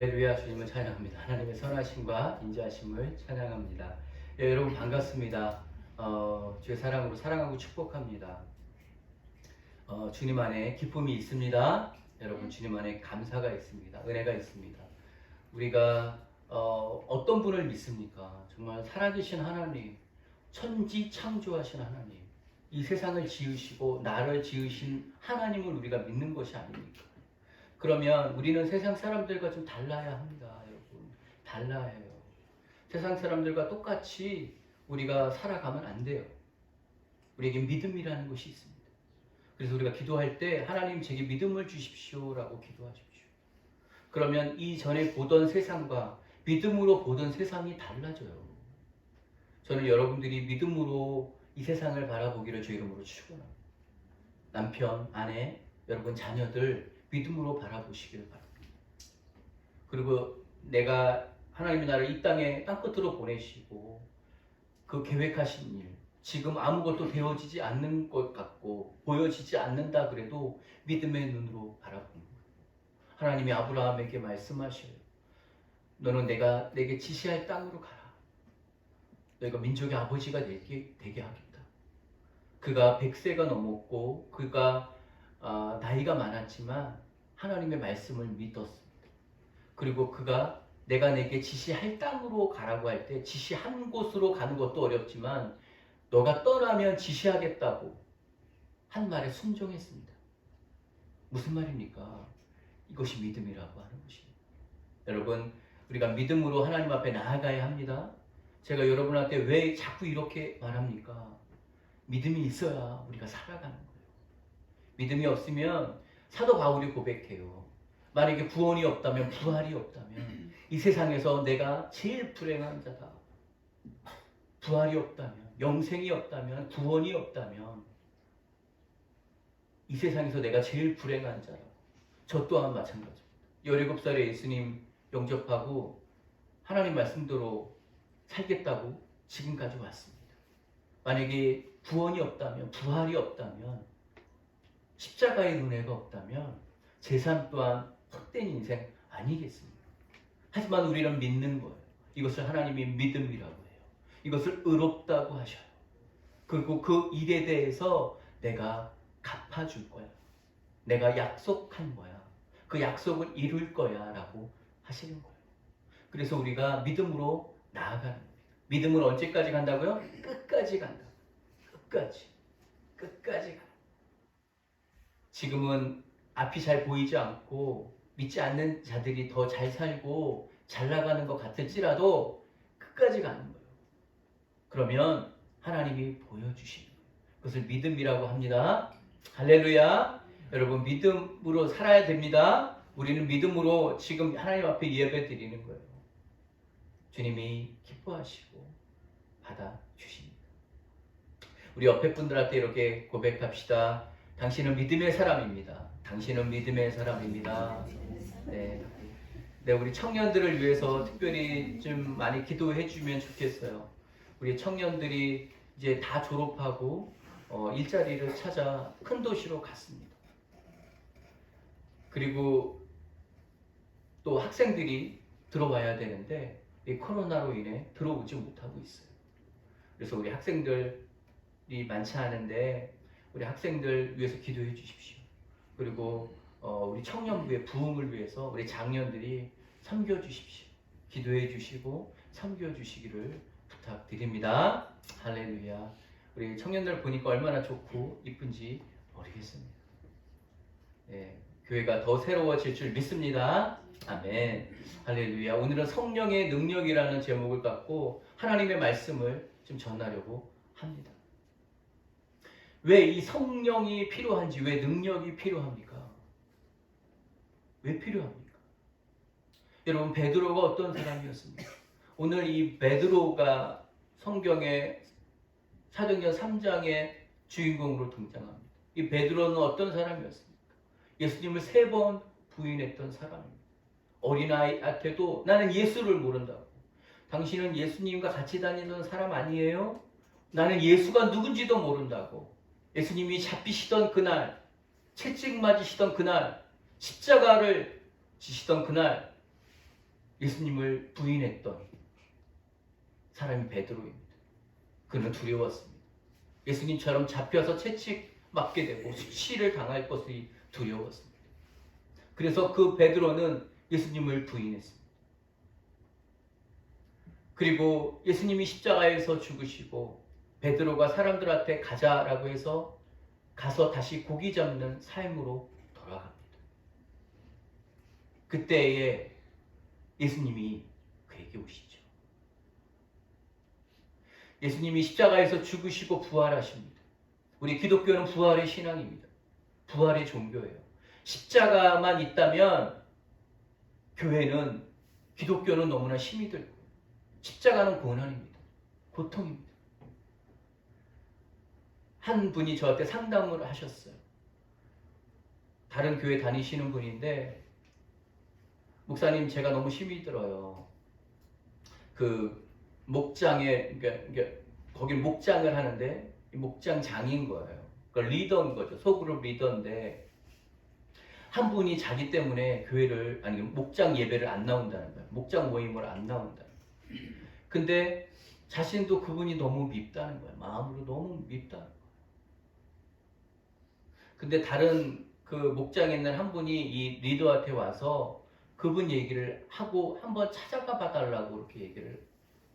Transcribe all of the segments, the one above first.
할렐루야. 주님을 찬양합니다. 하나님의 선하심과 인자하심을 찬양합니다. 예, 여러분 반갑습니다. 주의 사랑으로 사랑하고 축복합니다. 주님 안에 기쁨이 있습니다. 여러분 주님 안에 감사가 있습니다. 은혜가 있습니다. 우리가 어떤 분을 믿습니까? 정말 살아계신 하나님, 천지 창조하신 하나님, 이 세상을 지으시고 나를 지으신 하나님을 우리가 믿는 것이 아닙니까? 그러면 우리는 세상 사람들과 좀 달라야 합니다, 여러분. 달라야 해요. 세상 사람들과 똑같이 우리가 살아가면 안 돼요. 우리에게 믿음이라는 것이 있습니다. 그래서 우리가 기도할 때 하나님 제게 믿음을 주십시오라고 기도하십시오. 그러면 이전에 보던 세상과 믿음으로 보던 세상이 달라져요. 저는 여러분들이 믿음으로 이 세상을 바라보기를 주 이름으로 축원합니다. 남편, 아내, 여러분 자녀들 믿음으로 바라보시길 바랍니다. 그리고 내가 하나님이 나를 이 땅끝으로 보내시고 그 계획하신 일, 지금 아무것도 되어지지 않는 것 같고 보여지지 않는다 그래도 믿음의 눈으로 바라보는 거예요. 하나님이 아브라함에게 말씀하셔요. 너는 내게 지시할 땅으로 가라. 너희가 민족의 아버지가 되게 하겠다. 그가 100세가 넘었고 그가 나이가 많았지만 하나님의 말씀을 믿었습니다. 그리고 그가 내가 내게 지시할 땅으로 가라고 할 때 지시한 곳으로 가는 것도 어렵지만 너가 떠나면 지시하겠다고 한 말에 순종했습니다. 무슨 말입니까? 이것이 믿음이라고 하는 것입니다. 여러분, 우리가 믿음으로 하나님 앞에 나아가야 합니다. 제가 여러분한테 왜 자꾸 이렇게 말합니까? 믿음이 있어야 우리가 살아가는 거예요. 믿음이 없으면 사도 바울이 고백해요. 만약에 구원이 없다면, 부활이 없다면 이 세상에서 내가 제일 불행한 자다. 부활이 없다면, 영생이 없다면, 구원이 없다면 이 세상에서 내가 제일 불행한 자라고. 저 또한 마찬가지입니다. 17살에 예수님 영접하고 하나님 말씀대로 살겠다고 지금까지 왔습니다. 만약에 구원이 없다면, 부활이 없다면, 십자가의 은혜가 없다면 제 삶 또한 헛된 인생 아니겠습니까? 하지만 우리는 믿는 거예요. 이것을 하나님이 믿음이라고 해요. 이것을 의롭다고 하셔요. 그리고 그 일에 대해서 내가 갚아줄 거야. 내가 약속한 거야. 그 약속을 이룰 거야 라고 하시는 거예요. 그래서 우리가 믿음으로 나아가는 겁니다. 믿음은 언제까지 간다고요? 끝까지 간다. 끝까지 가. 지금은 앞이 잘 보이지 않고 믿지 않는 자들이 더 잘 살고 잘 나가는 것 같을지라도 끝까지 가는 거예요. 그러면 하나님이 보여주시는 거예요. 그것을 믿음이라고 합니다. 할렐루야. 여러분 믿음으로 살아야 됩니다. 우리는 믿음으로 지금 하나님 앞에 예배 드리는 거예요. 주님이 기뻐하시고 받아주십니다. 우리 옆에 분들한테 이렇게 고백합시다. 당신은 믿음의 사람입니다. 당신은 믿음의 사람입니다. 네. 네, 우리 청년들을 위해서 특별히 좀 많이 기도해 주면 좋겠어요. 우리 청년들이 이제 다 졸업하고 일자리를 찾아 큰 도시로 갔습니다. 그리고 또 학생들이 들어와야 되는데 이 코로나로 인해 들어오지 못하고 있어요. 그래서 우리 학생들이 많지 않은데 우리 학생들 위해서 기도해 주십시오. 그리고 우리 청년부의 부흥을 위해서 우리 장년들이 섬겨 주십시오. 기도해 주시고 섬겨 주시기를 부탁드립니다. 할렐루야. 우리 청년들 보니까 얼마나 좋고 이쁜지 모르겠습니다. 네, 교회가 더 새로워질 줄 믿습니다. 아멘. 할렐루야. 오늘은 성령의 능력이라는 제목을 갖고 하나님의 말씀을 좀 전하려고 합니다. 왜 이 성령이 필요한지, 왜 능력이 필요합니까? 왜 필요합니까? 여러분, 베드로가 어떤 사람이었습니까? 오늘 이 베드로가 성경의 사도행전 3장의 주인공으로 등장합니다. 이 베드로는 어떤 사람이었습니까? 예수님을 3번 부인했던 사람입니다. 어린아이한테도 나는 예수를 모른다고. 당신은 예수님과 같이 다니던 사람 아니에요? 나는 예수가 누군지도 모른다고. 예수님이 잡히시던 그날, 채찍 맞으시던 그날, 십자가를 지시던 그날 예수님을 부인했던 사람이 베드로입니다. 그는 두려웠습니다. 예수님처럼 잡혀서 채찍 맞게 되고 수치를 당할 것이 두려웠습니다. 그래서 그 베드로는 예수님을 부인했습니다. 그리고 예수님이 십자가에서 죽으시고 베드로가 사람들한테 가자라고 해서 가서 다시 고기 잡는 삶으로 돌아갑니다. 그때에 예수님이 그에게 오시죠. 예수님이 십자가에서 죽으시고 부활하십니다. 우리 기독교는 부활의 신앙입니다. 부활의 종교예요. 십자가만 있다면 교회는, 기독교는 너무나 힘이 들고, 십자가는 고난입니다. 고통입니다. 한 분이 저한테 상담을 하셨어요. 다른 교회 다니시는 분인데, 목사님, 제가 너무 힘이 들어요. 그 목장에, 거기 목장을 하는데 목장장인 거예요. 그러니까 리더인 거죠. 소그룹 리더인데 한 분이 자기 때문에 교회를, 아니 목장 예배를 안 나온다는 거예요. 목장 모임을 안 나온다는 거예요. 근데 자신도 그분이 너무 밉다는 거예요. 마음으로 너무 밉다는 거예요. 근데 다른 그 목장에 있는 한 분이 이 리더한테 와서 그분 얘기를 하고 한번 찾아가 봐달라고 이렇게 얘기를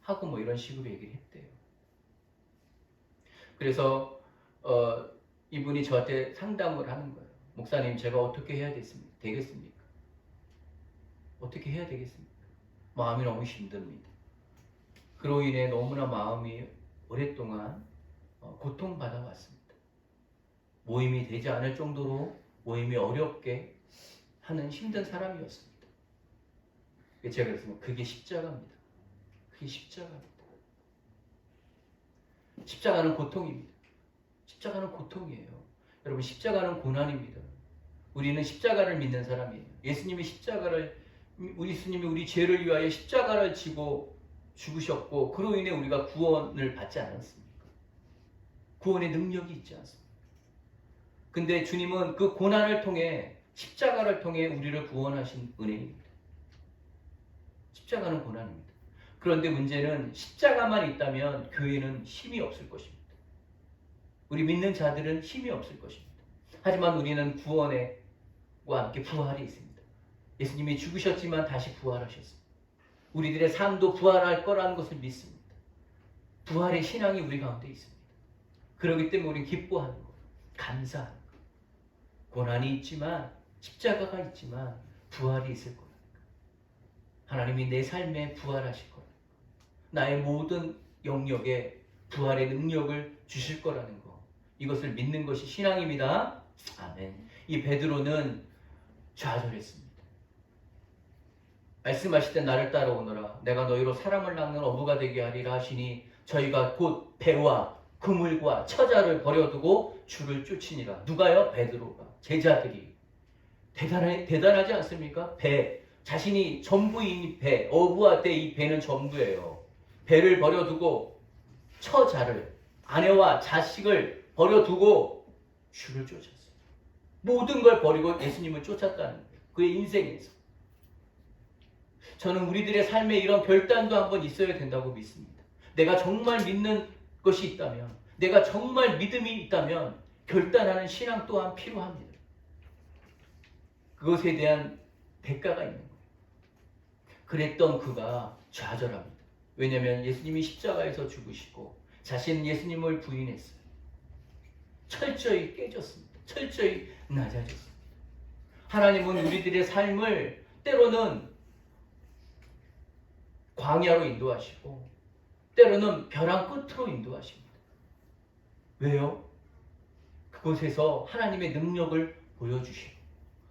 하고 뭐 이런 식으로 얘기를 했대요. 그래서 이분이 저한테 상담을 하는 거예요. 목사님, 제가 어떻게 해야 되겠습니까? 어떻게 해야 되겠습니까? 마음이 너무 힘듭니다. 그로 인해 너무나 마음이 오랫동안 고통받아 왔습니다. 모임이 되지 않을 정도로 모임이 어렵게 하는 힘든 사람이었습니다. 제가 그랬습니다. 그게 십자가입니다. 그게 십자가입니다. 십자가는 고통입니다. 십자가는 고통이에요. 여러분, 십자가는 고난입니다. 우리는 십자가를 믿는 사람이에요. 예수님이 예수님이 우리 죄를 위하여 십자가를 지고 죽으셨고, 그로 인해 우리가 구원을 받지 않았습니까? 구원의 능력이 있지 않습니까? 근데 주님은 그 고난을 통해, 십자가를 통해 우리를 구원하신 은혜입니다. 십자가는 고난입니다. 그런데 문제는 십자가만 있다면 교회는 힘이 없을 것입니다. 우리 믿는 자들은 힘이 없을 것입니다. 하지만 우리는 구원과 함께 부활이 있습니다. 예수님이 죽으셨지만 다시 부활하셨습니다. 우리들의 삶도 부활할 거라는 것을 믿습니다. 부활의 신앙이 우리 가운데 있습니다. 그렇기 때문에 우리는 기뻐하는 것, 감사하는 것. 고난이 있지만, 십자가가 있지만 부활이 있을 거라니까. 하나님이 내 삶에 부활하실 거라니까. 나의 모든 영역에 부활의 능력을 주실 거라는 거. 이것을 믿는 것이 신앙입니다. 아멘. 이 베드로는 좌절했습니다. 말씀하실 때 나를 따라오너라. 내가 너희로 사람을 낚는 어부가 되게 하리라 하시니 저희가 곧 배와 그물과 처자를 버려두고 주를 쫓으니라. 누가요? 베드로가. 제자들이. 대단하지 않습니까? 배. 자신이 전부인 배. 어부할 때 이 배는 전부예요. 배를 버려두고 처자를, 아내와 자식을 버려두고 주를 쫓았어요. 모든 걸 버리고 예수님을 쫓았다는 거예요. 그의 인생에서. 저는 우리들의 삶에 이런 결단도 한번 있어야 된다고 믿습니다. 내가 정말 믿는 것이 있다면, 내가 정말 믿음이 있다면 결단하는 신앙 또한 필요합니다. 그것에 대한 대가가 있는 거예요. 그랬던 그가 좌절합니다. 왜냐하면 예수님이 십자가에서 죽으시고 자신은 예수님을 부인했어요. 철저히 깨졌습니다. 철저히 낮아졌습니다. 하나님은 우리들의 삶을 때로는 광야로 인도하시고 때로는 벼랑 끝으로 인도하십니다. 왜요? 그곳에서 하나님의 능력을 보여주시고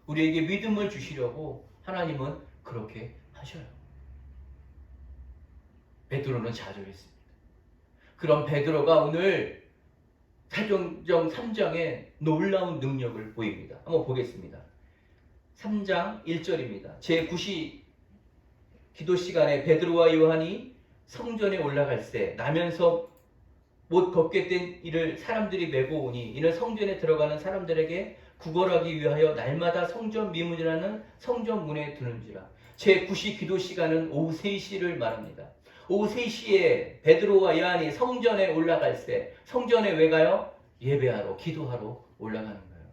우리에게 믿음을 주시려고 하나님은 그렇게 하셔요. 베드로는 좌절했습니다. 그럼 베드로가 오늘 사도행전 3장에 놀라운 능력을 보입니다. 한번 보겠습니다. 3장 1절입니다. 제9시 기도 시간에 베드로와 요한이 성전에 올라갈새 나면서 못 걷게 된 이를 사람들이 메고 오니 이는 성전에 들어가는 사람들에게 구걸하기 위하여 날마다 성전 미문이라는 성전 문에 두는지라. 제9시 기도 시간은 오후 3시를 말합니다. 오후 3시에 베드로와 요한이 성전에 올라갈 때 성전에 왜 가요? 예배하러, 기도하러 올라가는 거예요.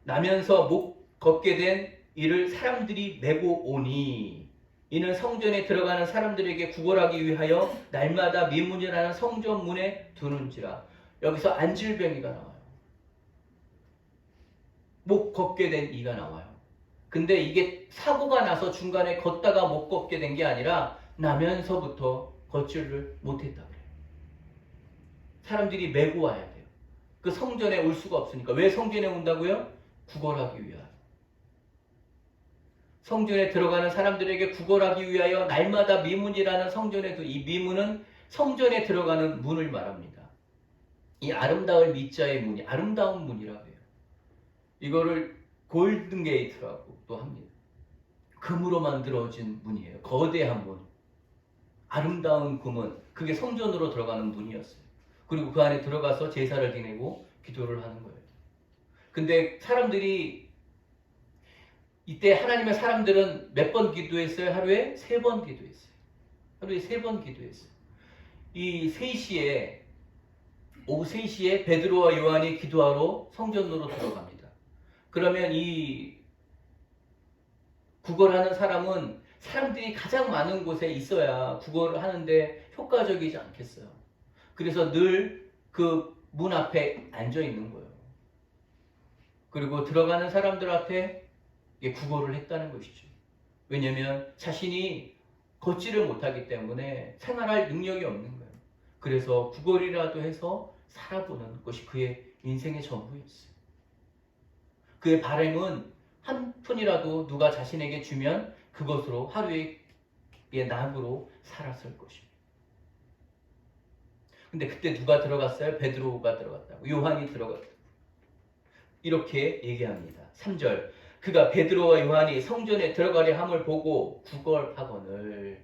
나면서 못 걷게 된 이를 사람들이 메고 오니 이는 성전에 들어가는 사람들에게 구걸하기 위하여 날마다 미문이라는 성전 문에 두는지라. 여기서 안질병이가 나와요. 못 걷게 된 이가 나와요. 근데 이게 사고가 나서 중간에 걷다가 못 걷게 된 게 아니라 나면서부터 걷지를 못했다 그래요. 사람들이 메고 와야 돼요. 그 성전에 올 수가 없으니까. 왜 성전에 온다고요? 구걸하기 위하여. 성전에 들어가는 사람들에게 구걸하기 위하여 날마다 미문이라는 성전에도, 이 미문은 성전에 들어가는 문을 말합니다. 이 아름다울 미자의 문이 아름다운 문이라고 해요. 이거를 골든 게이트라고 또 합니다. 금으로 만들어진 문이에요. 거대한 문. 아름다운 금은 그게 성전으로 들어가는 문이었어요. 그리고 그 안에 들어가서 제사를 지내고 기도를 하는 거예요. 근데 사람들이 이때 하나님의 사람들은 몇 번 기도했어요? 하루에 3번 기도했어요. 하루에 3번 기도했어요. 이 3시에, 오후 3시에 베드로와 요한이 기도하러 성전으로 들어갑니다. 그러면 이 구걸하는 사람은 사람들이 가장 많은 곳에 있어야 구걸을 하는데 효과적이지 않겠어요. 그래서 늘 그 문 앞에 앉아 있는 거예요. 그리고 들어가는 사람들 앞에 구걸을 했다는 것이죠. 왜냐하면 자신이 걷지를 못하기 때문에 생활할 능력이 없는 거예요. 그래서 구걸이라도 해서 살아보는 것이 그의 인생의 전부였어요. 그의 바람은 한 푼이라도 누가 자신에게 주면 그것으로 하루의 낙으로 살았을 것입니다. 근데 그때 누가 들어갔어요? 베드로가 들어갔다고. 요한이 들어갔다고. 이렇게 얘기합니다. 3절. 그가 베드로와 요한이 성전에 들어가려 함을 보고 구걸하거늘.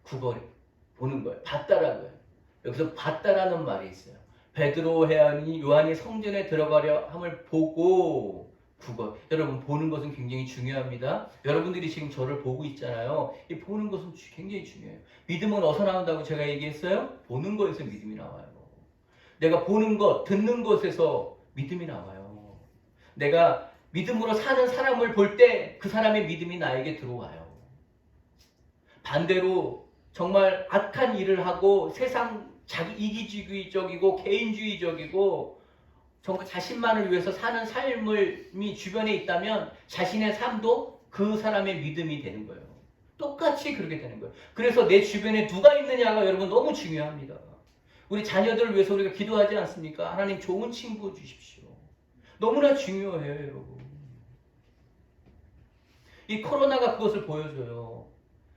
구걸 보는 거예요. 봤다라고요. 여기서 봤다라는 말이 있어요. 베드로 요한이 성전에 들어가려 함을 보고 구걸. 여러분, 보는 것은 굉장히 중요합니다. 여러분들이 지금 저를 보고 있잖아요. 이 보는 것은 굉장히 중요해요. 믿음은 어디서 나온다고 제가 얘기했어요? 보는 것에서 믿음이 나와요. 내가 보는 것, 듣는 것에서 믿음이 나와요. 내가 믿음으로 사는 사람을 볼 때 그 사람의 믿음이 나에게 들어와요. 반대로 정말 악한 일을 하고 세상 자기 이기주의적이고 개인주의적이고 정말 자신만을 위해서 사는 삶이 주변에 있다면 자신의 삶도 그 사람의 믿음이 되는 거예요. 똑같이 그렇게 되는 거예요. 그래서 내 주변에 누가 있느냐가 여러분 너무 중요합니다. 우리 자녀들을 위해서 우리가 기도하지 않습니까? 하나님 좋은 친구 주십시오. 너무나 중요해요, 여러분. 이 코로나가 그것을 보여줘요.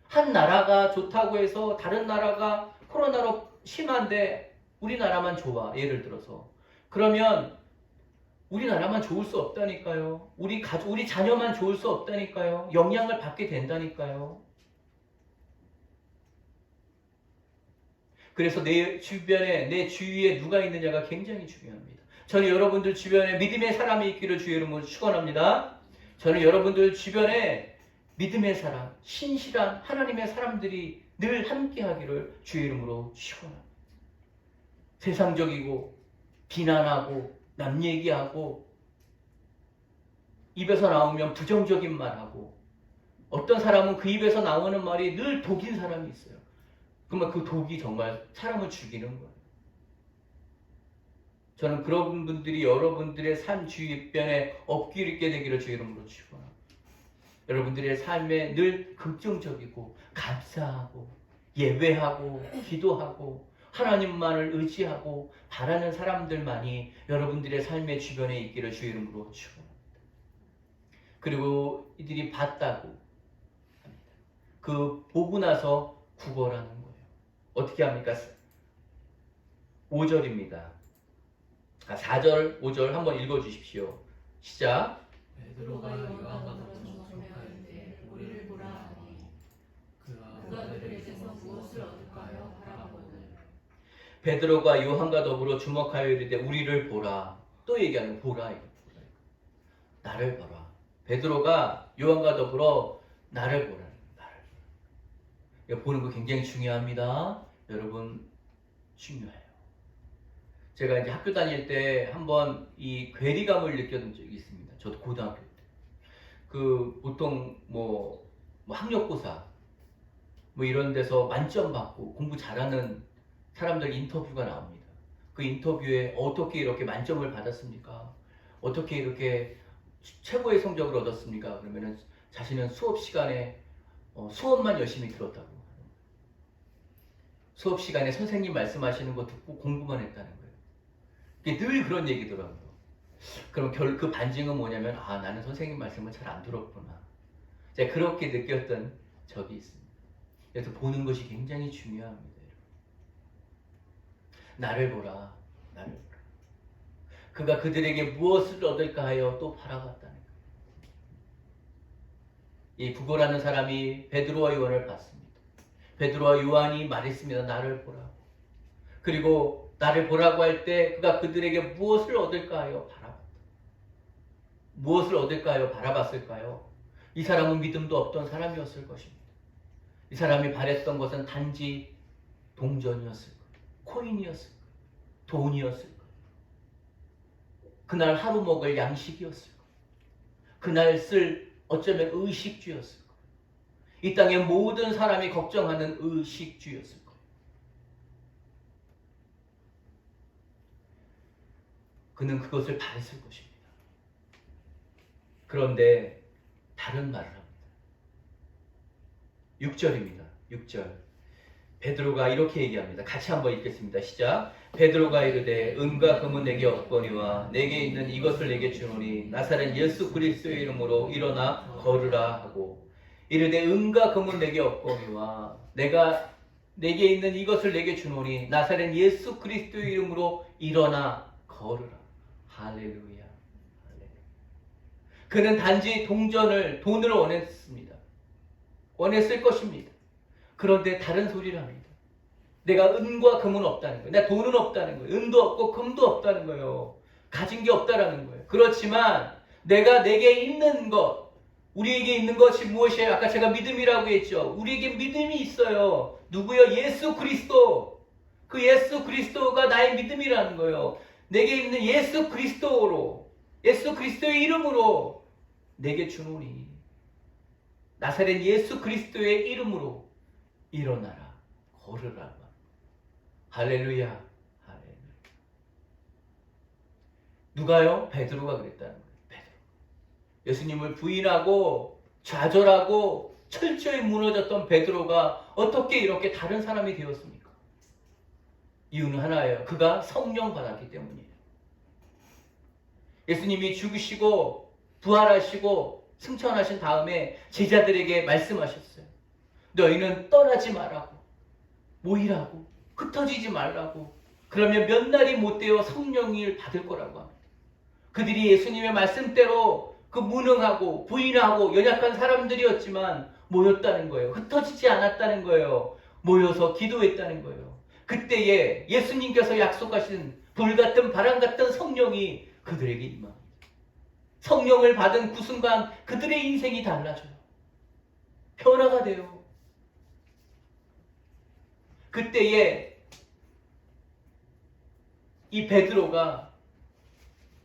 한 나라가 좋다고 해서 다른 나라가 코로나로 심한데 우리나라만 좋아. 예를 들어서. 그러면 우리나라만 좋을 수 없다니까요. 우리 자녀만 좋을 수 없다니까요. 영향을 받게 된다니까요. 그래서 내 주변에, 내 주위에 누가 있느냐가 굉장히 중요합니다. 저는 여러분들 주변에 믿음의 사람이 있기를 주의 이름으로 축원합니다. 저는 여러분들 주변에 믿음의 사람, 신실한 하나님의 사람들이 늘 함께하기를 주의 이름으로 축원합니다. 세상적이고 비난하고 남 얘기하고 입에서 나오면 부정적인 말하고 어떤 사람은 그 입에서 나오는 말이 늘 독인 사람이 있어요. 그러면 그 독이 정말 사람을 죽이는 거예요. 저는 그런 분들이 여러분들의 삶 주변에 없게 되기를 주의 이름으로 축원합니다. 여러분들의 삶에 늘 긍정적이고 감사하고 예배하고 기도하고 하나님만을 의지하고 바라는 사람들만이 여러분들의 삶의 주변에 있기를 주의 이름으로 축원합니다. 그리고 이들이 봤다고 합니다. 그 보고 나서 구걸하는 거예요. 어떻게 합니까? 5절입니다. 4절, 5절 한번 읽어주십시오. 시작. 베드로가 요한과 주목하였는데 우리를 보라 하니 그가 그들에게서 무엇을 얻을까요? 바라보는. 베드로가 요한과 더불어 주목하여 이르되 우리를 보라. 또 얘기하는 보라. 나를 봐라. 베드로가 요한과 더불어 나를 보라는 나를. 이거 보는 거 굉장히 중요합니다. 여러분 중요해요. 제가 이제 학교 다닐 때 한번 이 괴리감을 느꼈던 적이 있습니다. 저도 고등학교 때. 그 보통 뭐 학력고사 뭐 이런 데서 만점 받고 공부 잘하는 사람들 인터뷰가 나옵니다. 그 인터뷰에 어떻게 이렇게 만점을 받았습니까? 어떻게 이렇게 최고의 성적을 얻었습니까? 그러면은 자신은 수업 시간에 수업만 열심히 들었다고. 수업 시간에 선생님 말씀하시는 거 듣고 공부만 했다는 거예요. 이게 늘 그런 얘기더라고요. 그럼 그 반증은 뭐냐면 나는 선생님 말씀을 잘 안 들었구나. 제가 그렇게 느꼈던 적이 있습니다. 그래서 보는 것이 굉장히 중요합니다. 나를 보라, 나를 보라. 그가 그들에게 무엇을 얻을까 하여 또 바라봤다는 거예요. 이 부고라는 사람이 베드로와 요한을 봤습니다. 베드로와 요한이 말했습니다. 나를 보라. 그리고 나를 보라고 할 때 그가 그들에게 무엇을 얻을까 하여 바라봤다. 무엇을 얻을까 하여 바라봤을까요? 이 사람은 믿음도 없던 사람이었을 것입니다. 이 사람이 바랬던 것은 단지 동전이었을 거예요. 코인이었을 거예요. 돈이었을 거예요. 그날 하루 먹을 양식이었을 거예요. 그날 쓸 어쩌면 의식주였을 거예요. 이 땅의 모든 사람이 걱정하는 의식주였을 거예요. 그는 그것을 바랬을 것입니다. 그런데 다른 말을 합니다. 6절입니다. 6절. 베드로가 이렇게 얘기합니다. 같이 한번 읽겠습니다. 시작. 베드로가 이르되 은과 금은 내게 없거니와 내게 있는 이것을 내게 주노니 나사렛 예수 그리스도의 이름으로 일어나 걸으라 하고 이르되 은과 금은 내게 없거니와 내게 있는 이것을 내게 주노니 나사렛 예수 그리스도의 이름으로 일어나 걸으라. 할렐루야. 그는 단지 돈을 원했습니다. 원했을 것입니다. 그런데 다른 소리를 합니다. 내가 은과 금은 없다는 거예요. 내가 돈은 없다는 거예요. 은도 없고 금도 없다는 거예요. 가진 게 없다라는 거예요. 그렇지만 내게 있는 것, 우리에게 있는 것이 무엇이에요? 아까 제가 믿음이라고 했죠. 우리에게 믿음이 있어요. 누구요? 예수 그리스도. 그 예수 그리스도가 나의 믿음이라는 거예요. 내게 있는 예수 그리스도로, 예수 그리스도의 이름으로 내게 주노니 나사렛 예수 그리스도의 이름으로 일어나라, 걸으라. 할렐루야, 할렐루야. 누가요? 베드로가 그랬다는 거예요. 베드로. 예수님을 부인하고 좌절하고 철저히 무너졌던 베드로가 어떻게 이렇게 다른 사람이 되었습니까? 이유는 하나예요. 그가 성령 받았기 때문이에요. 예수님이 죽으시고 부활하시고 승천하신 다음에 제자들에게 말씀하셨어요. 너희는 떠나지 말라고, 모이라고, 흩어지지 말라고. 그러면 몇 날이 못 되어 성령을 받을 거라고 합니다. 그들이 예수님의 말씀대로 그 무능하고 부인하고 연약한 사람들이었지만 모였다는 거예요. 흩어지지 않았다는 거예요. 모여서 기도했다는 거예요. 그때에 예수님께서 약속하신 불같은 바람 같은 성령이 그들에게 임합니다. 성령을 받은 그 순간 그들의 인생이 달라져요. 변화가 돼요. 그때에 이 베드로가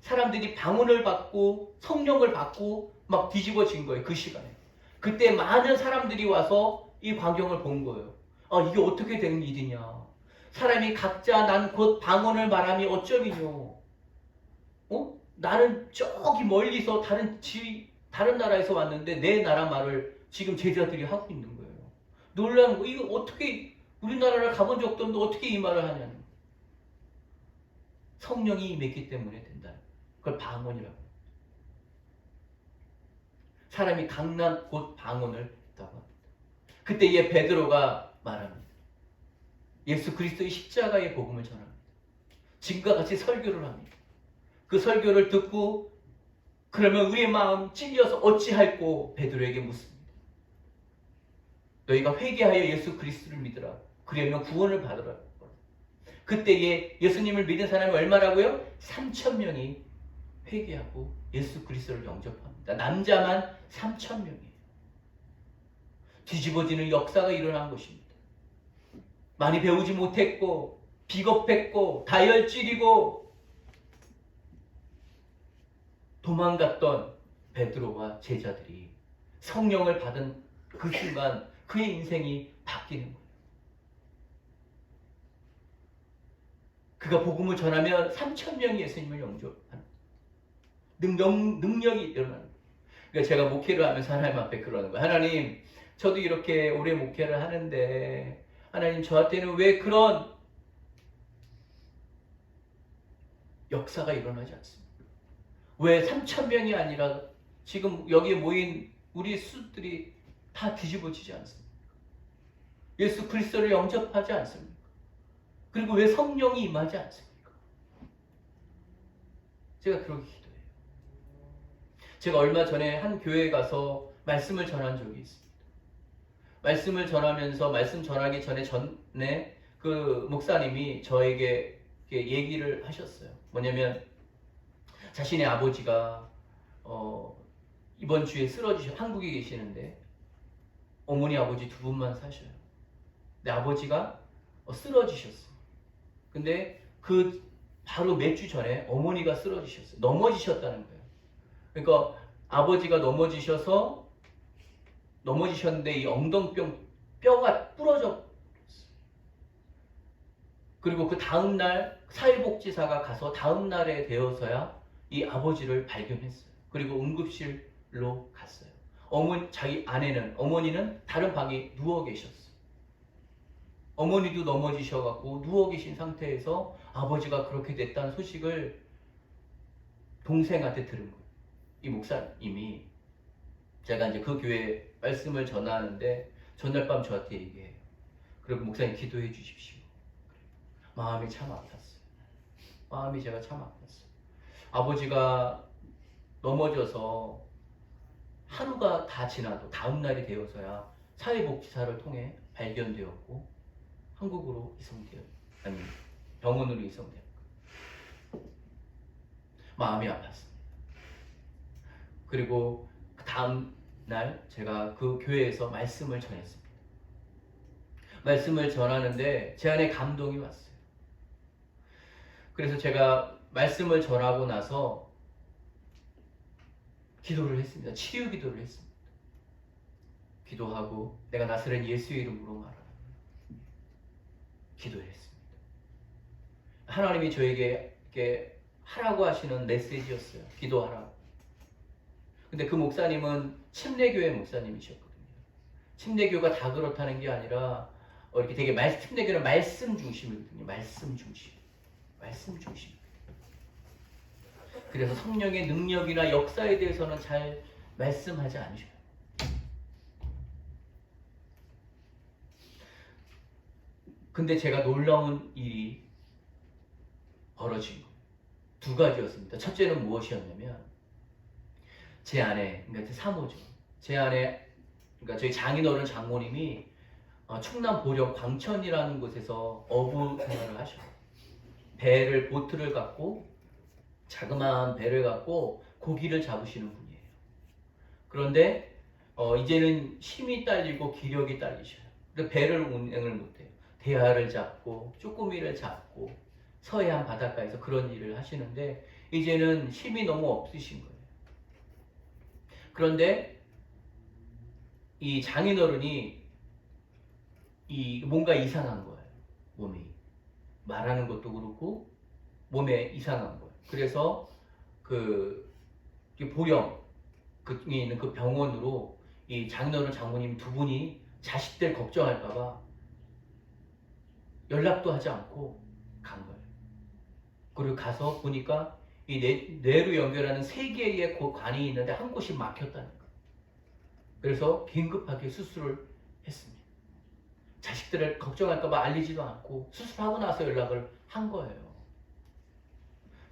사람들이 방언을 받고 성령을 받고 막 뒤집어진 거예요. 그 시간에. 그때 많은 사람들이 와서 이 광경을 본 거예요. 이게 어떻게 된 일이냐. 사람이 각자 난 곧 방언을 말함이 어쩌미뇨. 나는 저기 멀리서 다른 나라에서 왔는데 내 나라 말을 지금 제자들이 하고 있는 거예요. 놀라는 거. 이거 어떻게 우리나라를 가본 적도 없는데 어떻게 이 말을 하냐는 거예요. 성령이 임했기 때문에 된다. 그걸 방언이라고. 사람이 강난 곧 방언을 했다고 합니다. 그때 이 베드로가 말합니다. 예수 그리스도의 십자가의 복음을 전합니다. 지금과 같이 설교를 합니다. 그 설교를 듣고 그러면 우리의 마음 찔려서 어찌할꼬 베드로에게 묻습니다. 너희가 회개하여 예수 그리스도를 믿으라. 그러면 구원을 받으라. 그때에 예수님을 믿은 사람이 얼마라고요? 3,000명이 회개하고 예수 그리스도를 영접합니다. 남자만 3,000명이에요. 뒤집어지는 역사가 일어난 것입니다. 많이 배우지 못했고 비겁했고 다혈질이고 도망갔던 베드로와 제자들이 성령을 받은 그 순간 그의 인생이 바뀌는 거예요. 그가 복음을 전하면 3,000명이 예수님을 영접하는 능력이 일어나는 거예요. 그러니까 제가 목회를 하면서 하나님 앞에 그러는 거예요. 하나님, 저도 이렇게 오래 목회를 하는데 하나님, 저한테는 왜 그런 역사가 일어나지 않습니까? 왜 3,000명이 아니라 지금 여기에 모인 우리 수들이 다 뒤집어지지 않습니까? 예수 그리스도를 영접하지 않습니까? 그리고 왜 성령이 임하지 않습니까? 제가 그렇게 기도해요. 제가 얼마 전에 한 교회에 가서 말씀을 전한 적이 있습니다. 말씀을 전하면서 말씀 전하기 전에 그 목사님이 저에게 얘기를 하셨어요. 뭐냐면 자신의 아버지가 이번 주에 한국에 계시는데 어머니 아버지 두 분만 사셔요. 근데 아버지가 쓰러지셨어요. 근데 그 바로 몇 주 전에 어머니가 쓰러지셨어요. 넘어지셨다는 거예요. 그러니까 아버지가 넘어지셨는데 이 엉덩뼈가 부러졌어요. 그리고 그 다음날 사회복지사가 가서 다음 날에 되어서야 이 아버지를 발견했어요. 그리고 응급실로 갔어요. 자기 어머니는 다른 방에 누워 계셨어요. 어머니도 넘어지셔갖고 누워 계신 상태에서 아버지가 그렇게 됐다는 소식을 동생한테 들은 거예요. 이 목사님이 제가 이제 그 교회 말씀을 전하는데 전날 밤 저한테 얘기해요. 그리고 목사님 기도해 주십시오. 마음이 참 아팠어요. 마음이 제가 참 아팠어요. 아버지가 넘어져서 하루가 다 지나도 다음 날이 되어서야 사회복지사를 통해 발견되었고 한국으로 병원으로 이송되었고 마음이 아팠습니다. 그리고 그 다음 날 제가 그 교회에서 말씀을 전했습니다. 말씀을 전하는데 제 안에 감동이 왔어요. 그래서 제가 말씀을 전하고 나서 기도를 했습니다. 치유 기도를 했습니다. 기도하고 내가 나사렛 예수의 이름으로 말하라. 기도를 했습니다. 하나님이 저에게 이렇게 하라고 하시는 메시지였어요. 기도하라고. 근데 그 목사님은 침례교회 목사님이셨거든요. 침례교가 다 그렇다는 게 아니라 이렇게 되게 침례교는 말씀 중심이거든요. 말씀 중심. 그래서 성령의 능력이나 역사에 대해서는 잘 말씀하지 않으셔요. 근데 제가 놀라운 일이 벌어진 거예요. 두 가지였습니다. 첫째는 무엇이었냐면 제 아내, 그러니까 제 사모죠. 제 아내, 그러니까 저희 장인어른 장모님이 충남 보령 광천이라는 곳에서 어부 생활을 하셔요. 보트를 갖고 자그마한 배를 갖고 고기를 잡으시는 분이에요. 그런데 이제는 힘이 딸리고 기력이 딸리셔요. 근데 배를 운행을 못해요. 대하를 잡고 쭈꾸미를 잡고 서해안 바닷가에서 그런 일을 하시는데 이제는 힘이 너무 없으신 거예요. 그런데 이 장인어른이 뭔가 이상한 거예요. 몸이 말하는 것도 그렇고 몸에 이상한 거예요. 그래서 보령 그에 있는 그 병원으로 이 장인어른 장모님 두 분이 자식들 걱정할까봐 연락도 하지 않고 간 거예요. 그리고 가서 보니까 이 뇌로 연결하는 3개의 관이 있는데 한 곳이 막혔다는 거예요. 그래서 긴급하게 수술을 했습니다. 자식들을 걱정할까봐 알리지도 않고 수술하고 나서 연락을 한 거예요.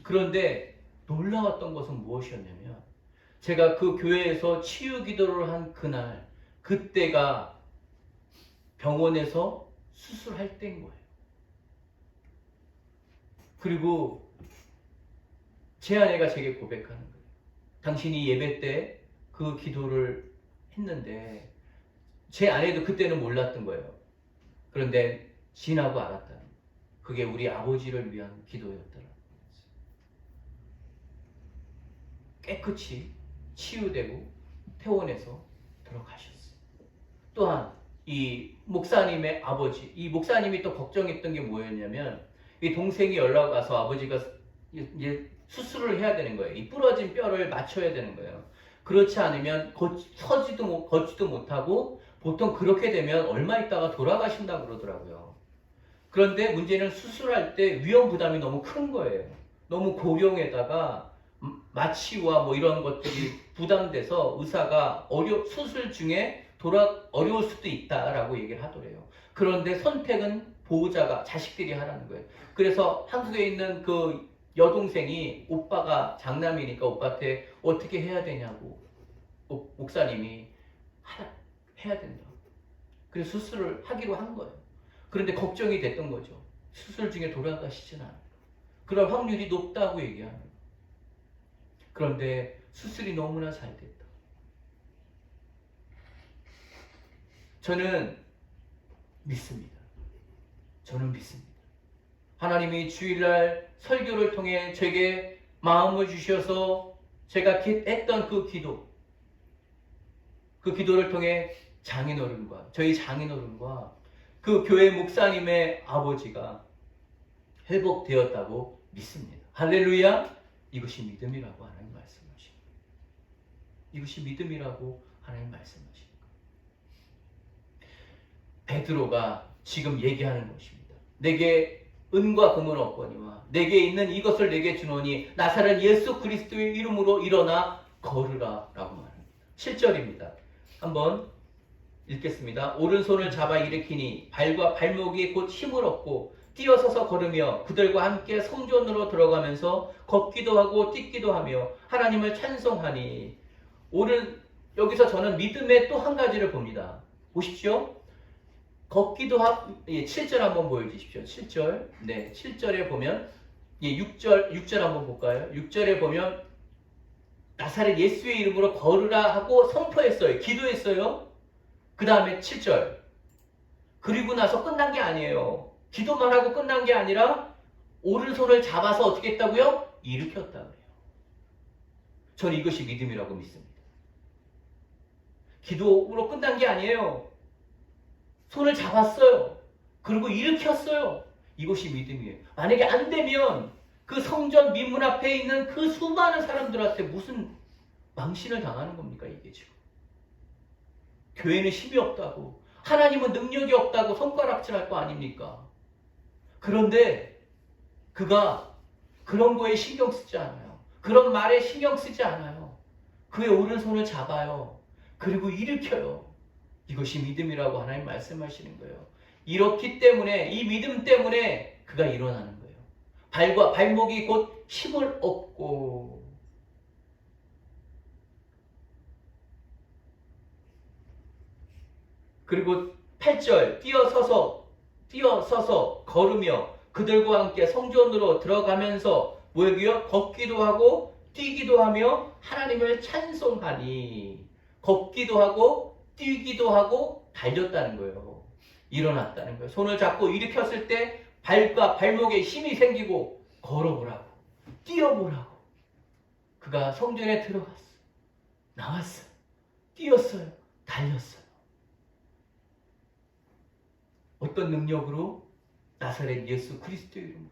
그런데 놀라웠던 것은 무엇이었냐면 제가 그 교회에서 치유 기도를 한 그때가 병원에서 수술할 때인 거예요. 그리고 제 아내가 제게 고백하는 거예요. 당신이 예배 때 그 기도를 했는데 제 아내도 그때는 몰랐던 거예요. 그런데 지나고 알았다는 거예요. 그게 우리 아버지를 위한 기도였더라. 깨끗이 치유되고 퇴원해서 들어가셨어요. 또한 이 목사님의 아버지, 이 목사님이 또 걱정했던 게 뭐였냐면 이 동생이 연락 와서 아버지가 이제 수술을 해야 되는 거예요. 이 부러진 뼈를 맞춰야 되는 거예요. 그렇지 않으면 걷지도 못하고 보통 그렇게 되면 얼마 있다가 돌아가신다고 그러더라고요. 그런데 문제는 수술할 때 위험 부담이 너무 큰 거예요. 너무 고령에다가 마취와 뭐 이런 것들이 부담돼서 의사가 수술 중에 어려울 수도 있다라고 얘기를 하더래요. 그런데 선택은 보호자가 자식들이 하라는 거예요. 그래서 한국에 있는 그 여동생이 오빠가 장남이니까 오빠한테 어떻게 해야 되냐고 목사님이 해야 된다. 그래서 수술을 하기로 한 거예요. 그런데 걱정이 됐던 거죠. 수술 중에 돌아가시진 않아요. 그럴 확률이 높다고 얘기하는 거예요. 그런데 수술이 너무나 잘 됐다. 저는 믿습니다. 저는 믿습니다. 하나님이 주일날 설교를 통해 제게 마음을 주셔서 제가 했던 그 기도를 통해 저희 장인어른과 그 교회 목사님의 아버지가 회복되었다고 믿습니다. 할렐루야! 이것이 믿음이라고 하나님 말씀하십니다. 이것이 믿음이라고 하나님 말씀하십니다. 베드로가 지금 얘기하는 것입니다. 내게 은과 금은 없거니와 내게 있는 이것을 내게 주노니 나사렛 예수 그리스도의 이름으로 일어나 걸으라 라고 말합니다. 7절입니다. 한번 읽겠습니다. 오른손을 잡아 일으키니 발과 발목이 곧 힘을 얻고 뛰어서서 걸으며 그들과 함께 성전으로 들어가면서 걷기도 하고 뛰기도 하며 하나님을 찬송하니. 여기서 저는 믿음의 또 한 가지를 봅니다. 보십시오. 걷기도 하고 7절 한번 보여주십시오. 7절. 네, 7절에 보면 6절 한번 볼까요? 6절에 보면 나사렛 예수의 이름으로 걸으라 하고 선포했어요. 기도했어요. 그 다음에 7절. 그리고 나서 끝난 게 아니에요. 기도만 하고 끝난 게 아니라 오른손을 잡아서 어떻게 했다고요? 일으켰다 그래요. 저는 이것이 믿음이라고 믿습니다. 기도로 끝난 게 아니에요. 손을 잡았어요. 그리고 일으켰어요. 이것이 믿음이에요. 만약에 안 되면 그 성전 민문 앞에 있는 그 수많은 사람들한테 무슨 망신을 당하는 겁니까 이게 지금. 교회는 힘이 없다고, 하나님은 능력이 없다고 손가락질할 거 아닙니까? 그런데 그가 그런 거에 신경 쓰지 않아요. 그런 말에 신경 쓰지 않아요. 그의 오른손을 잡아요. 그리고 일으켜요. 이것이 믿음이라고 하나님 말씀하시는 거예요. 이렇기 때문에, 이 믿음 때문에 그가 일어나는 거예요. 발과 발목이 곧 힘을 얻고. 그리고 8절 뛰어서서 걸으며 그들과 함께 성전으로 들어가면서 뭐예요? 걷기도 하고 뛰기도 하며 하나님을 찬송하니. 걷기도 하고 뛰기도 하고 달렸다는 거예요. 일어났다는 거예요. 손을 잡고 일으켰을 때 발과 발목에 힘이 생기고 걸어보라고, 뛰어보라고. 그가 성전에 들어갔어요. 나왔어요. 뛰었어요. 달렸어요. 어떤 능력으로? 나사렛 예수 그리스도의 이름으로.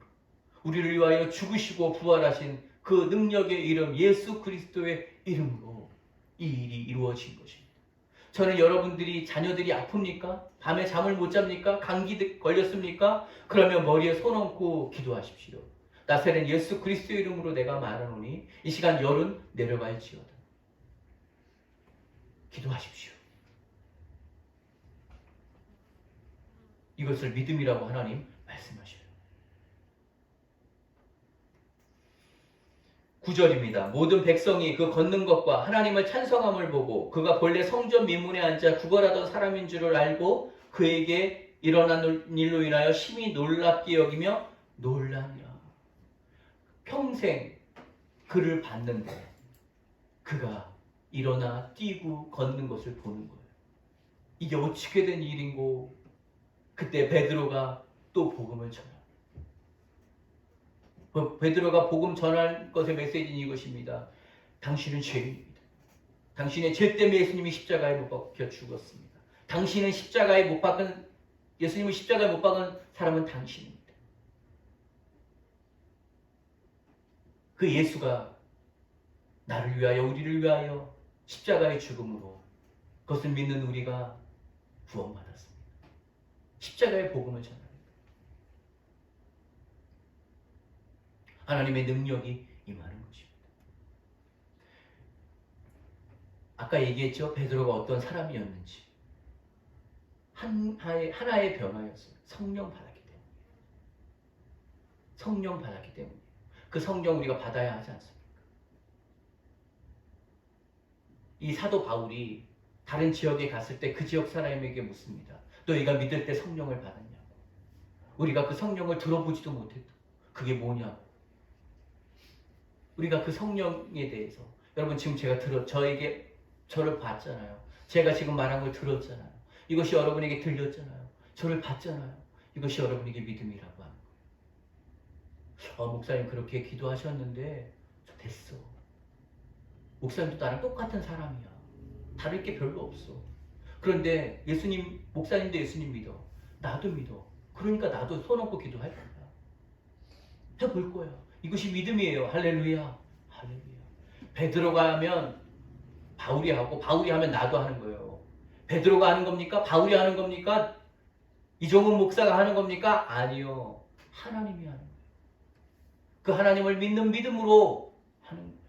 우리를 위하여 죽으시고 부활하신 그 능력의 이름 예수 그리스도의 이름으로 이 일이 이루어진 것입니다. 저는 여러분들이 자녀들이 아픕니까? 밤에 잠을 못 잡니까? 감기 걸렸습니까? 그러면 머리에 손 얹고 기도하십시오. 나사렛 예수 그리스도의 이름으로 내가 말하노니 이 시간 열은 내려갈지어다. 기도하십시오. 이것을 믿음이라고 하나님 말씀하셔요. 9절입니다. 모든 백성이 그 걷는 것과 하나님을 찬송함을 보고 그가 본래 성전 민문에 앉아 구걸하던 사람인 줄을 알고 그에게 일어난 일로 인하여 심히 놀랍게 여기며 놀라니라. 평생 그를 봤는데 그가 일어나 뛰고 걷는 것을 보는 거예요. 이게 어떻게 된 일인고 그때 베드로가 또 복음을 전합니다. 베드로가 복음 전할 것의 메시지는 이것입니다. 당신은 죄인입니다. 당신의 죄 때문에 예수님이 십자가에 못 박혀 죽었습니다. 당신은 십자가에 못 박은 예수님을 십자가에 못 박은 사람은 당신입니다. 그 예수가 나를 위하여 우리를 위하여 십자가의 죽음으로 그것을 믿는 우리가 구원받았습니다. 십자가의 복음을 전합니다. 하나님의 능력이 임하는 것입니다. 아까 얘기했죠. 베드로가 어떤 사람이었는지. 하나의 변화였어요. 성령 받았기 때문에. 성령 받았기 때문에. 그 성령 우리가 받아야 하지 않습니까? 이 사도 바울이 다른 지역에 갔을 때 그 지역 사람에게 묻습니다. 너희가 믿을 때 성령을 받았냐고. 우리가 그 성령을 들어보지도 못했다. 그게 뭐냐고. 우리가 그 성령에 대해서 여러분 지금 제가 저를 봤잖아요. 제가 지금 말한 걸 들었잖아요. 이것이 여러분에게 들렸잖아요. 저를 봤잖아요. 이것이 여러분에게 믿음이라고 하는 거예요. 목사님 그렇게 기도하셨는데 됐어. 목사님도 나랑 똑같은 사람이야. 다를 게 별로 없어. 그런데 목사님도 예수님 믿어. 나도 믿어. 그러니까 나도 손 얹고 기도할 거야. 해볼 거야. 이것이 믿음이에요. 할렐루야. 할렐루야. 베드로가 하면 바울이 하고 바울이 하면 나도 하는 거예요. 베드로가 하는 겁니까? 바울이 하는 겁니까? 이종훈 목사가 하는 겁니까? 아니요. 하나님이 하는 거예요. 그 하나님을 믿는 믿음으로 하는 거예요.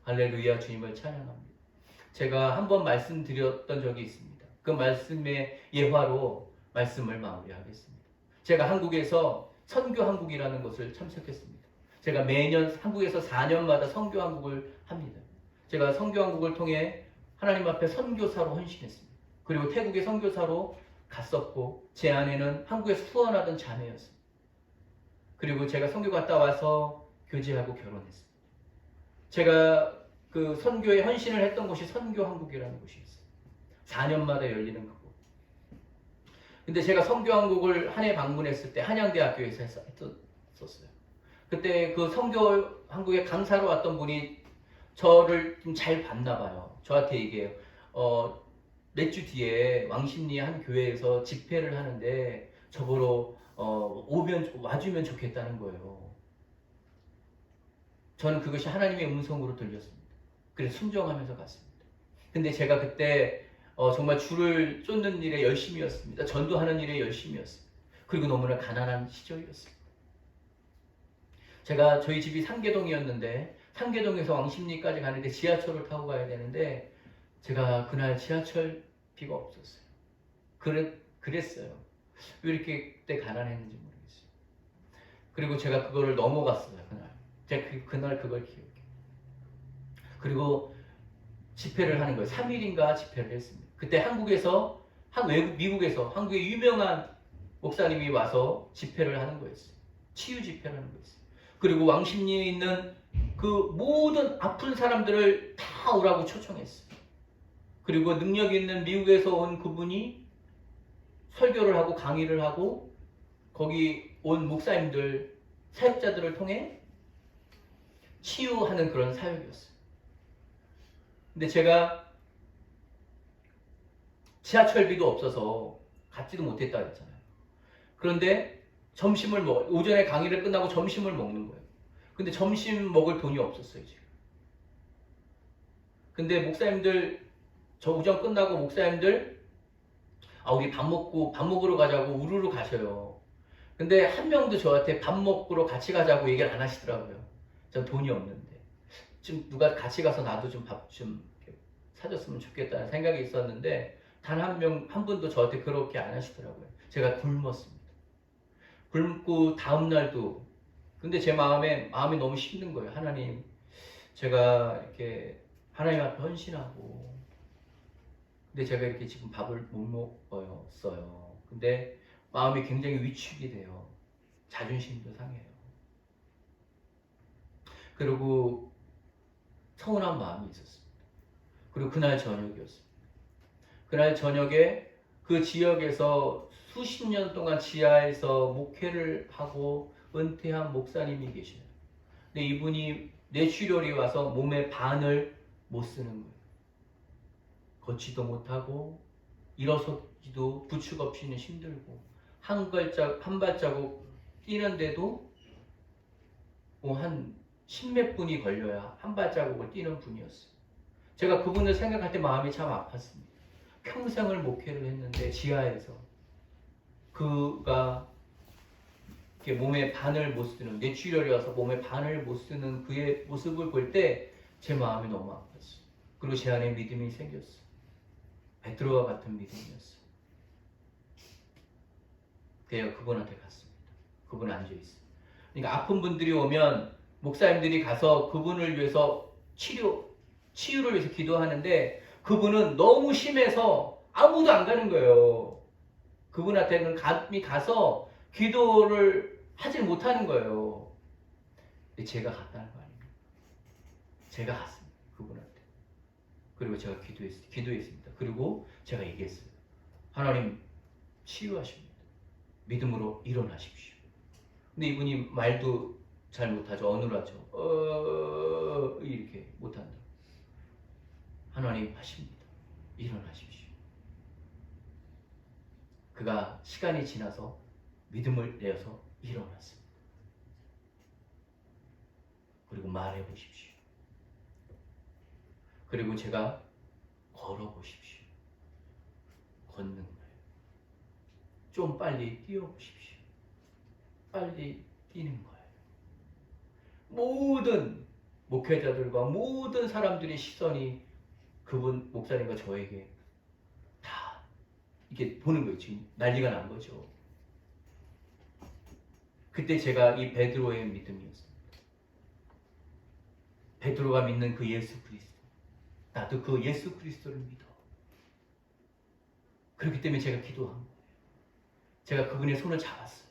할렐루야. 주님을 찬양합니다. 제가 한번 말씀드렸던 적이 있습니다. 그 말씀의 예화로 말씀을 마무리하겠습니다. 제가 한국에서 선교한국이라는 것을 참석했습니다. 제가 매년 한국에서 4년마다 선교한국을 합니다. 제가 선교한국을 통해 하나님 앞에 선교사로 헌신했습니다. 그리고 태국에 선교사로 갔었고 제 아내는 한국에서 후원하던 자매였습니다. 그리고 제가 선교 갔다 와서 교제하고 결혼했습니다. 제가 그 선교에 헌신을 했던 곳이 선교한국이라는 곳이었어요. 4년마다 열리는 그곳. 근데 제가 선교한국을 한 해 방문했을 때 한양대학교에서 했었어요. 그때 그 선교한국에 강사로 왔던 분이 저를 좀 잘 봤나 봐요. 저한테 얘기해요. 몇 주 뒤에 왕십리의 한 교회에서 집회를 하는데 저보러 와주면 좋겠다는 거예요. 저는 그것이 하나님의 음성으로 들렸습니다. 그래서 순종하면서 갔습니다. 근데 제가 그때 정말 줄을 쫓는 일에 열심이었습니다. 전도하는 일에 열심이었습니다. 그리고 너무나 가난한 시절이었습니다. 제가 저희 집이 상계동이었는데 상계동에서 왕십리까지 가는데 지하철을 타고 가야 되는데 제가 그날 지하철비가 없었어요. 그랬어요. 왜 이렇게 그때 가난했는지 모르겠어요. 그리고 제가 그거를 넘어갔어요. 그날. 제가 그날 그걸 기억해요. 그리고 집회를 하는 거예요. 3일인가 집회를 했습니다. 그때 미국에서 한국의 유명한 목사님이 와서 집회를 하는 거였어요. 치유 집회를 하는 거였어요. 그리고 왕십리에 있는 그 모든 아픈 사람들을 다 오라고 초청했어요. 그리고 능력 있는 미국에서 온 그분이 설교를 하고 강의를 하고 거기 온 목사님들, 사역자들을 통해 치유하는 그런 사역이었어요. 근데 제가 지하철비도 없어서 갖지도 못했다 했잖아요. 그런데 오전에 강의를 끝나고 점심을 먹는 거예요. 근데 점심 먹을 돈이 없었어요, 지금. 근데 목사님들, 저 오전 끝나고 목사님들, 우리 밥 먹으러 가자고 우르르 가셔요. 근데 한 명도 저한테 밥 먹으러 같이 가자고 얘기를 안 하시더라고요. 전 돈이 없는데. 좀 누가 같이 가서 나도 좀 밥 좀 사줬으면 좋겠다는 생각이 있었는데, 단 한 분도 저한테 그렇게 안 하시더라고요. 제가 굶었습니다. 굶고 다음날도, 근데 제 마음이 너무 힘든 거예요. 하나님, 제가 이렇게 하나님 앞에 헌신하고, 근데 제가 이렇게 지금 밥을 못 먹었어요. 근데 마음이 굉장히 위축이 돼요. 자존심도 상해요. 그리고 서운한 마음이 있었습니다. 그리고 그날 저녁이었습니다. 그날 저녁에 그 지역에서 수십 년 동안 지하에서 목회를 하고 은퇴한 목사님이 계셔요. 근데 이분이 뇌출혈이 와서 몸의 반을 못 쓰는 거예요. 걷지도 못하고 일어서기도 부축 없이는 힘들고 한 발자국 뛰는데도 뭐 한 십몇 분이 걸려야 한 발자국을 뛰는 분이었어요. 제가 그분을 생각할 때 마음이 참 아팠습니다. 평생을 목회를 했는데 지하에서 그가 이렇게 몸에 반을 못 쓰는, 뇌출혈이 와서 몸에 반을 못 쓰는 그의 모습을 볼 때 제 마음이 너무 아팠어요. 그리고 제 안에 믿음이 생겼어요. 베드로와 같은 믿음이었어요. 그래서 그분한테 갔습니다. 그분 앉아있어요. 그러니까 아픈 분들이 오면 목사님들이 가서 그분을 위해서 치유를 위해서 기도하는데 그분은 너무 심해서 아무도 안 가는 거예요. 그분한테는 감히 가서 기도를 하질 못하는 거예요. 근데 제가 갔다는 거 아닙니까? 제가 갔습니다. 그분한테. 그리고 제가 기도했습니다. 그리고 제가 얘기했어요. 하나님 치유하십니다. 믿음으로 일어나십시오. 근데 이분이 말도 잘 못하죠. 어눌하죠. 이렇게 못한다. 하나님 하십니다. 일어나십시오. 그가 시간이 지나서 믿음을 내어서 일어났습니다. 그리고 말해보십시오. 그리고 제가 걸어보십시오. 걷는 거예요. 좀 빨리 뛰어보십시오. 빨리 뛰는 거예요. 모든 목회자들과 모든 사람들의 시선이 그분 목사님과 저에게 다 이렇게 보는 거예요. 지금 난리가 난 거죠. 그때 제가 이 베드로의 믿음이었습니다. 베드로가 믿는 그 예수 그리스도. 나도 그 예수 그리스도를 믿어. 그렇기 때문에 제가 기도한 거예요. 제가 그분의 손을 잡았어요.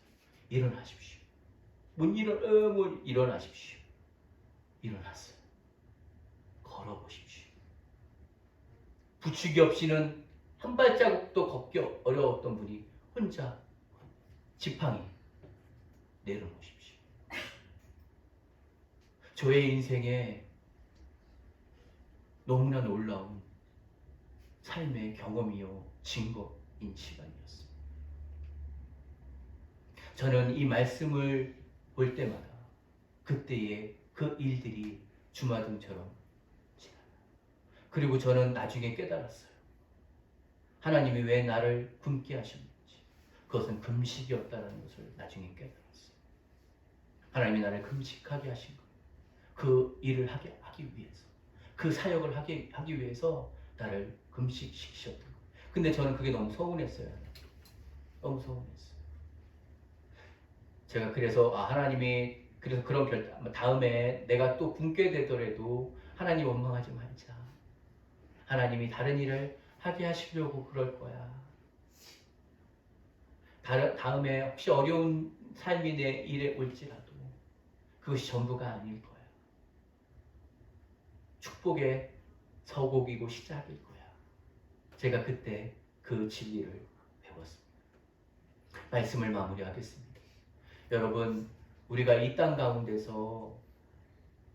일어나십시오. 일어나십시오. 일어났어요. 걸어보십시오. 부축이 없이는 한 발자국도 걷기 어려웠던 분이 혼자 지팡이 내려놓으십시오. 저의 인생에 너무나 놀라운 삶의 경험이요 증거인 시간이었습니다. 저는 이 말씀을 볼 때마다 그때의 그 일들이 주마등처럼 지나요. 그리고 저는 나중에 깨달았어요. 하나님이 왜 나를 굶게 하셨는지. 그것은 금식이었다는 것을 나중에 깨달았어요. 하나님이 나를 금식하게 하신 거예요. 그 일을 하기 위해서. 그 사역을 하기 위해서 나를 금식시키셨던 거예요. 근데 저는 그게 너무 서운했어요. 너무 서운했어요. 제가 그래서 하나님이 그래서 그런 다음에 내가 또 굶게 되더라도 하나님 원망하지 말자. 하나님이 다른 일을 하게 하시려고 그럴 거야. 다음에 혹시 어려운 삶이 내 일에 올지라도 그것이 전부가 아닐 거야. 축복의 서곡이고 시작일 거야. 제가 그때 그 진리를 배웠습니다. 말씀을 마무리하겠습니다. 여러분, 우리가 이 땅 가운데서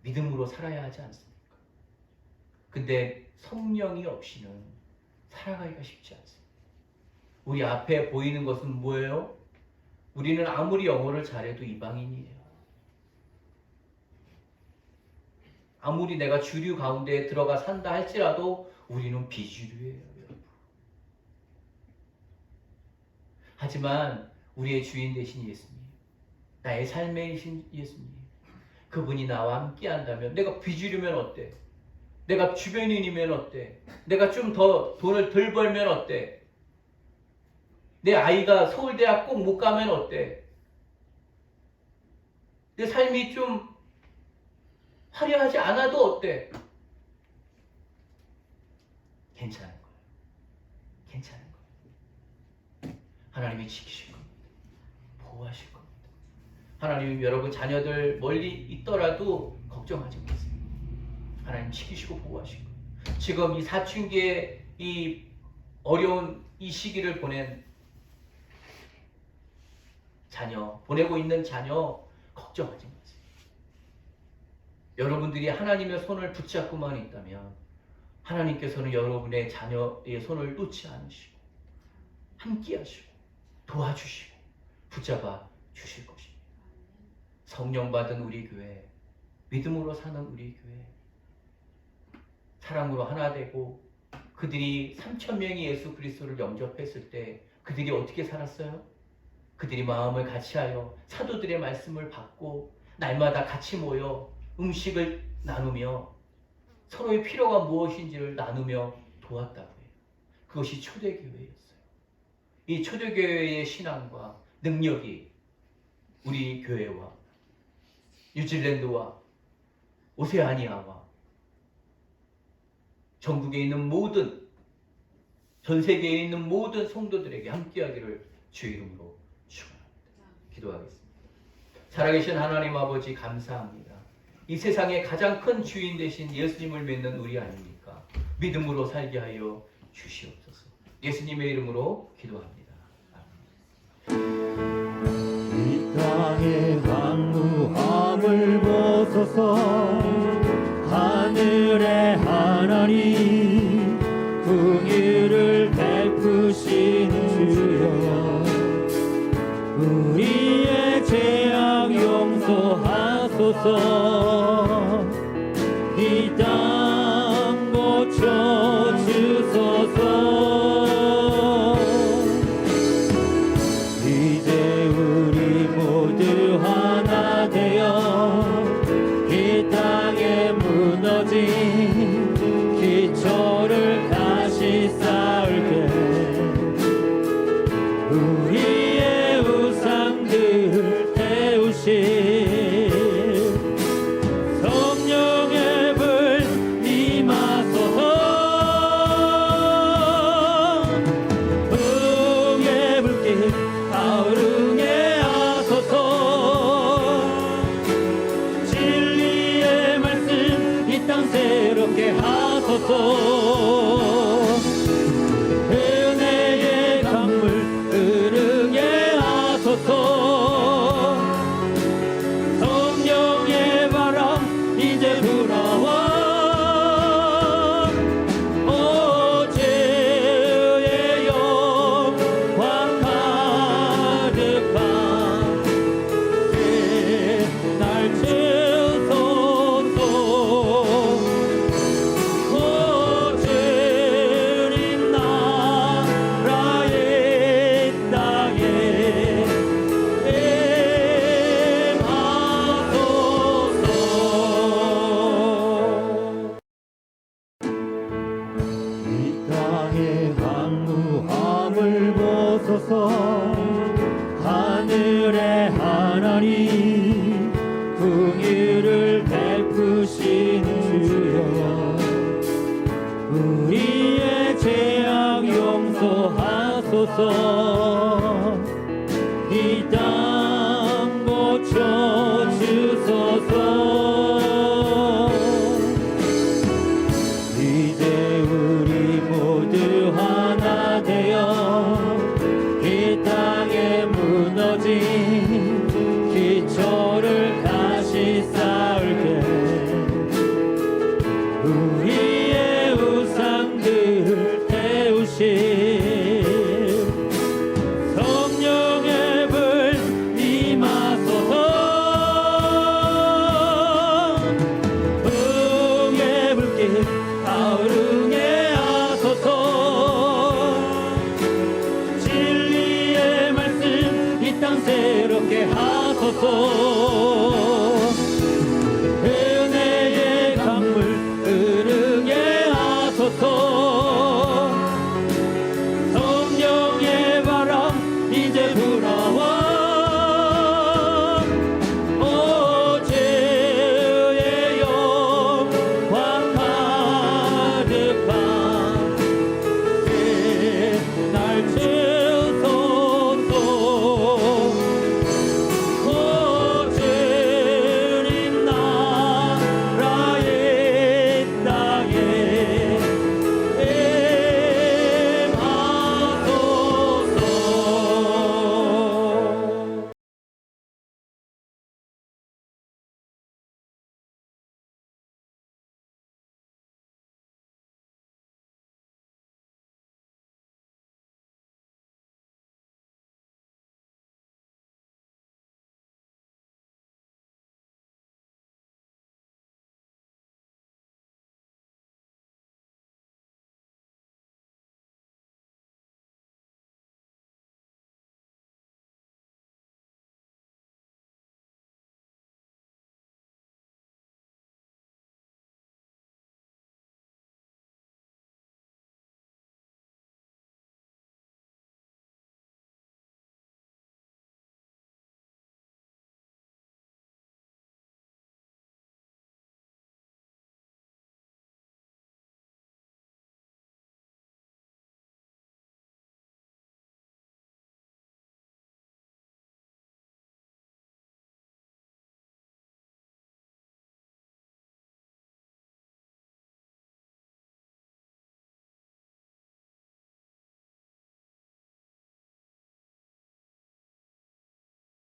믿음으로 살아야 하지 않습니까? 근데 성령이 없이는 살아가기가 쉽지 않습니다. 우리 앞에 보이는 것은 뭐예요? 우리는 아무리 영어를 잘해도 이방인이에요. 아무리 내가 주류 가운데 들어가 산다 할지라도 우리는 비주류예요, 여러분. 하지만 우리의 주인 되신 예수님, 나의 삶의 예수님, 그분이 나와 함께 한다면 내가 비주류면 어때? 내가 주변인이면 어때? 내가 좀 더 돈을 덜 벌면 어때? 내 아이가 서울대학 꼭 못 가면 어때? 내 삶이 좀 화려하지 않아도 어때? 괜찮은 거예요. 괜찮은 거예요. 하나님이 지키실 겁니다. 보호하실 겁니다. 하나님이 여러분 자녀들 멀리 있더라도 걱정하지 마세요. 하나님 지키시고 보호하실 거예요. 지금 이 사춘기의 이 어려운 이 시기를 보내고 있는 자녀 걱정하지 마세요. 여러분들이 하나님의 손을 붙잡고만 있다면 하나님께서는 여러분의 자녀의 손을 놓지 않으시고 함께 하시고 도와주시고 붙잡아 주실 것입니다. 성령 받은 우리 교회, 믿음으로 사는 우리 교회, 사랑으로 하나 되고 그들이 3,000명이 예수 그리스도를 영접했을 때 그들이 어떻게 살았어요? 그들이 마음을 같이하여 사도들의 말씀을 받고 날마다 같이 모여 음식을 나누며 서로의 필요가 무엇인지를 나누며 도왔다고 해요. 그것이 초대교회였어요. 이 초대교회의 신앙과 능력이 우리 교회와 뉴질랜드와 오세아니아와 전국에 있는 모든, 전 세계에 있는 모든 성도들에게 함께하기를 주의 이름으로 축원합니다. 기도하겠습니다. 살아계신 하나님 아버지 감사합니다. 이 세상의 가장 큰 주인 되신 예수님을 믿는 우리 아닙니까? 믿음으로 살게 하여 주시옵소서. 예수님의 이름으로 기도합니다. 이 땅의 황무함을 벗어서 하늘의 하나님 긍휼을 베푸시는 주여 우리의 죄악 용서하소서 이 땅 고쳐주소서 이제 우리 모두 하나 되어 이 땅에 무너진 기초를 다시 쌓을게 우리의 우상들을 태우실 성령의 불 임하소서 흥의 불길 가을응에 하소서 진리의 말씀 이 땅 새롭게 하소서 은혜의 강물 흐르게 하소서 성령의 바람 이제 불어와 어제의 영광 가득하게 날 채우소서 어제린 나라의 땅에 임하소서 이 땅의 황무함을 벗어서 하늘의 하나님 긍휼을 베푸시는 주여 우리의 죄악 용서하소서 이 땅 고쳐주소서 이제 우리 모두 하나 되어 이 땅에 무너진 기초를 다시 쌓을게 우리의 우상들을 태우실 성령의 불 임하소서 흥의 불길 가을응에